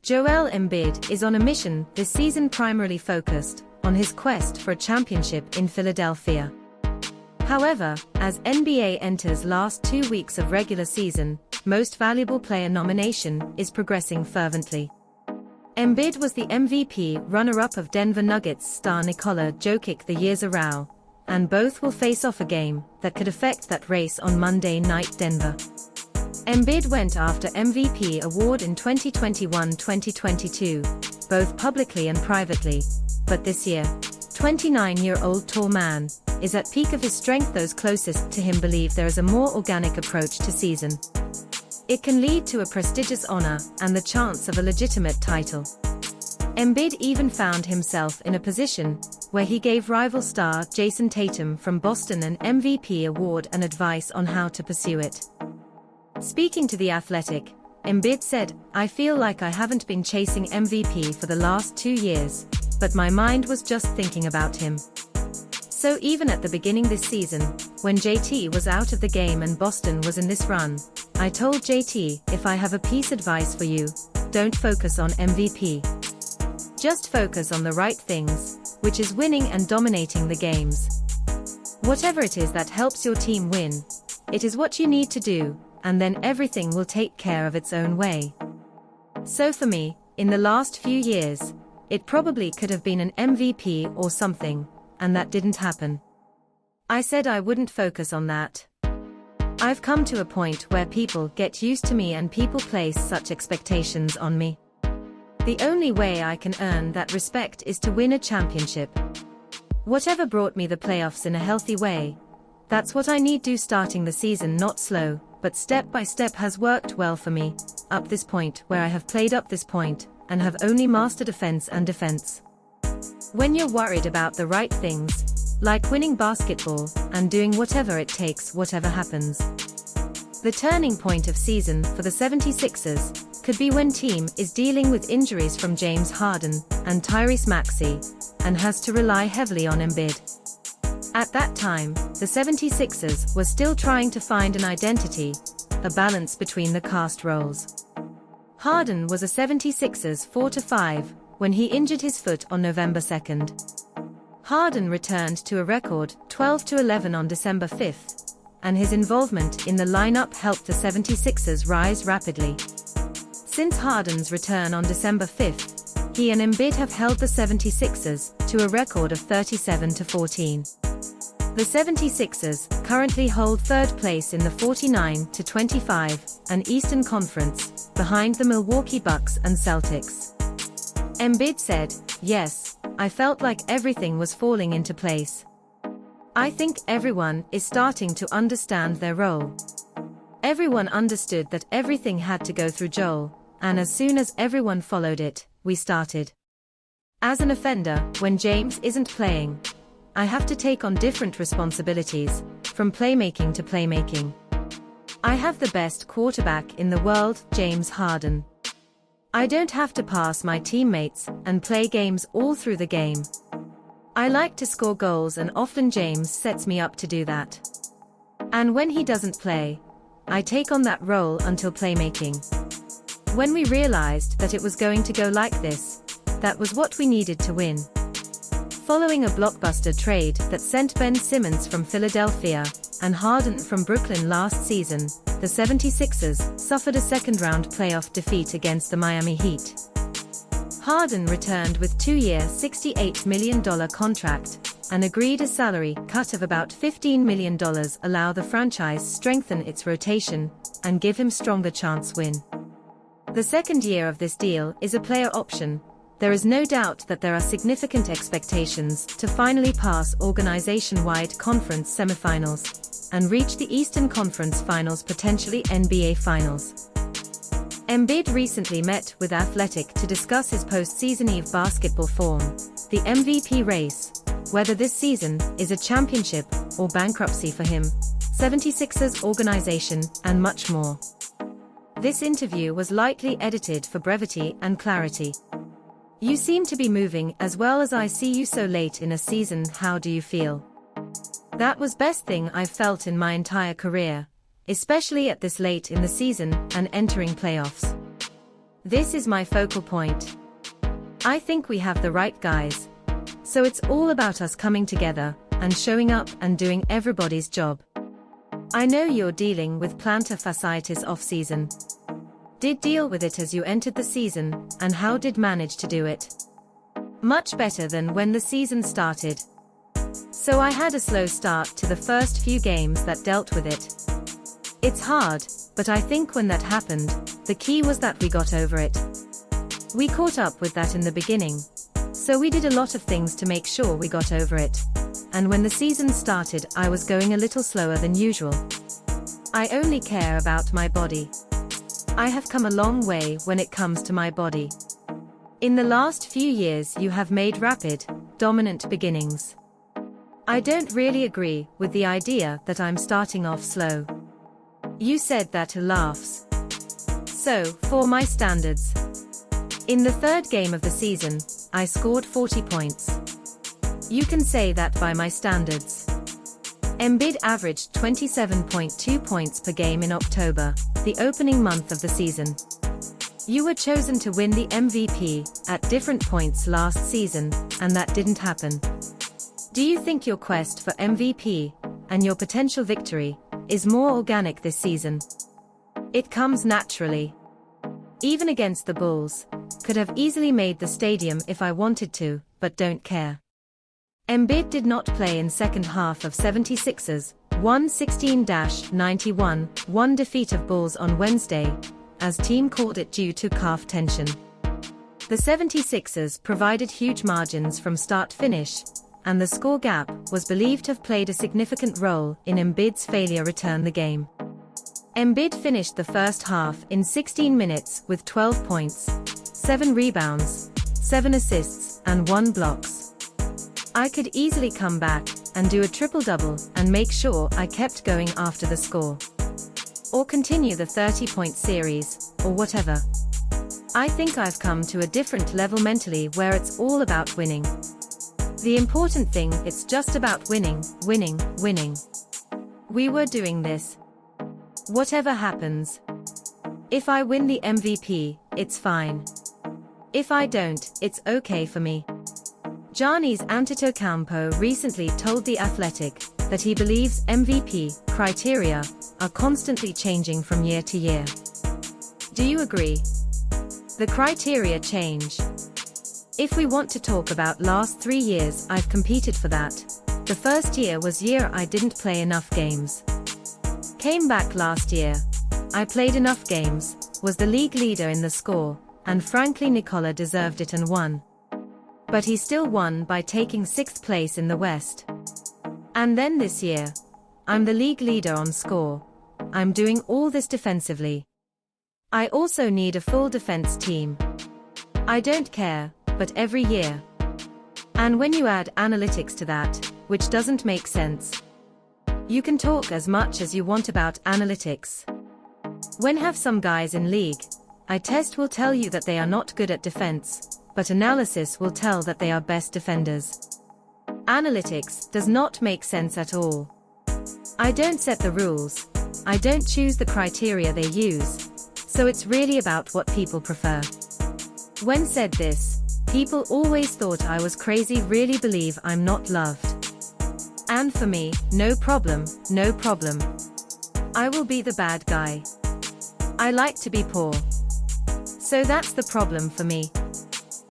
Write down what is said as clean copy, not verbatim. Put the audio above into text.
Joel Embiid is on a mission this season, primarily focused on his quest for a championship in Philadelphia. However, as NBA enters last 2 weeks of regular season, Most Valuable Player nomination is progressing fervently. Embiid was the MVP runner-up of Denver Nuggets star Nikola Jokić the year's around, and both will face off a game that could affect that race on Monday night. Denver. Embiid went after MVP award in 2021-2022, both publicly and privately, but this year, 29-year-old tall man is at peak of his strength. Those closest to him believe there is a more organic approach to season. It can lead to a prestigious honor and the chance of a legitimate title. Embiid even found himself in a position where he gave rival star Jayson Tatum from Boston an MVP award and advice on how to pursue it. Speaking to The Athletic, Embiid said, "I feel like I haven't been chasing MVP for the last 2 years, but my mind was just thinking about him." So even at the beginning this season, when JT was out of the game and Boston was in this run, I told JT, "If I have a piece of advice for you, don't focus on MVP. Just focus on the right things, which is winning and dominating the games. Whatever it is that helps your team win, it is what you need to do, and then everything will take care of its own way." So for me, in the last few years, it probably could have been an MVP or something, and that didn't happen. I said I wouldn't focus on that. I've come to a point where people get used to me and people place such expectations on me. The only way I can earn that respect is to win a championship. Whatever brought me the playoffs in a healthy way, that's what I need to do. Starting the season not slow, but step by step has worked well for me, up this point where I have played up this point, and have only mastered offense and defense. When you're worried about the right things, like winning basketball, and doing whatever it takes, whatever happens. The turning point of season for the 76ers could be when team is dealing with injuries from James Harden and Tyrese Maxey, and has to rely heavily on Embiid. At that time, the 76ers were still trying to find an identity, a balance between the cast roles. Harden was a 76ers 4-5 when he injured his foot on November 2nd. Harden returned to a record 12-11 on December 5th, and his involvement in the lineup helped the 76ers rise rapidly. Since Harden's return on December 5th, he and Embiid have held the 76ers to a record of 37-14. The 76ers currently hold third place in the 49-25 and Eastern Conference, behind the Milwaukee Bucks and Celtics. Embiid said, "Yes, I felt like everything was falling into place. I think everyone is starting to understand their role. Everyone understood that everything had to go through Joel, and as soon as everyone followed it, we started. As an offender, when James isn't playing, I have to take on different responsibilities, from playmaking to playmaking. I have the best quarterback in the world, James Harden. I don't have to pass my teammates and play games all through the game. I like to score goals, and often James sets me up to do that. And when he doesn't play, I take on that role until playmaking. When we realized that it was going to go like this, that was what we needed to win." Following a blockbuster trade that sent Ben Simmons from Philadelphia and Harden from Brooklyn last season, the 76ers suffered a second-round playoff defeat against the Miami Heat. Harden returned with a 2-year $68 million contract, and agreed a salary cut of about $15 million allow the franchise strengthen its rotation and give him stronger chance win. The second year of this deal is a player option. There is no doubt that there are significant expectations to finally pass organization-wide conference semifinals and reach the Eastern Conference Finals, potentially NBA Finals. Embiid recently met with Athletic to discuss his postseason-eve basketball form, the MVP race, whether this season is a championship or bankruptcy for him, 76ers organization, and much more. This interview was lightly edited for brevity and clarity. "You seem to be moving as well as I see you so late in a season. How do you feel?" "That was best thing I've felt in my entire career, especially at this late in the season and entering playoffs. This is my focal point. I think we have the right guys. So it's all about us coming together and showing up and doing everybody's job. I know you're dealing with plantar fasciitis off-season. Did deal with it as you entered the season, and how did manage to do it? Much better than when the season started. So I had a slow start to the first few games that dealt with it. It's hard, but I think when that happened, the key was that we got over it. We caught up with that in the beginning. So we did a lot of things to make sure we got over it. And when the season started, I was going a little slower than usual. I only care about my body. I have come a long way when it comes to my body. In the last few years you have made rapid, dominant beginnings. I don't really agree with the idea that I'm starting off slow. You said that to laughs. So, for my standards. In the third game of the season, I scored 40 points. You can say that by my standards. Embiid averaged 27.2 points per game in October, the opening month of the season. You were chosen to win the MVP at different points last season, and that didn't happen. Do you think your quest for MVP, and your potential victory, is more organic this season? It comes naturally. Even against the Bulls, could have easily made the stadium if I wanted to, but don't care. Embiid did not play in second half of 76ers, 116-91, one defeat of Bulls on Wednesday, as team called it due to calf tension. The 76ers provided huge margins from start-finish, and the score gap was believed to have played a significant role in Embiid's failure to return the game. Embiid finished the first half in 16 minutes with 12 points, 7 rebounds, 7 assists, and 1 block. I could easily come back and do a triple-double and make sure I kept going after the score. Or continue the 30-point series, or whatever. I think I've come to a different level mentally where it's all about winning. The important thing, it's just about winning, winning, winning. We were doing this. Whatever happens. If I win the MVP, it's fine. If I don't, it's okay for me. Giannis Antetokounmpo recently told The Athletic that he believes MVP criteria are constantly changing from year to year. Do you agree? The criteria change. If we want to talk about last 3 years, I've competed for that. The first year was year I didn't play enough games. Came back last year. I played enough games, was the league leader in the score, and frankly Nikola deserved it and won. But he still won by taking 6th place in the West. And then this year, I'm the league leader on score. I'm doing all this defensively. I also need a full defense team. I don't care, but every year. And when you add analytics to that, which doesn't make sense. You can talk as much as you want about analytics. When have some guys in league, eye test will tell you that they are not good at defense, but analysis will tell that they are best defenders. Analytics does not make sense at all. I don't set the rules. I don't choose the criteria they use. So it's really about what people prefer. When said this, people always thought I was crazy, really believe I'm not loved. And for me, no problem, no problem. I will be the bad guy. I like to be poor. So that's the problem for me.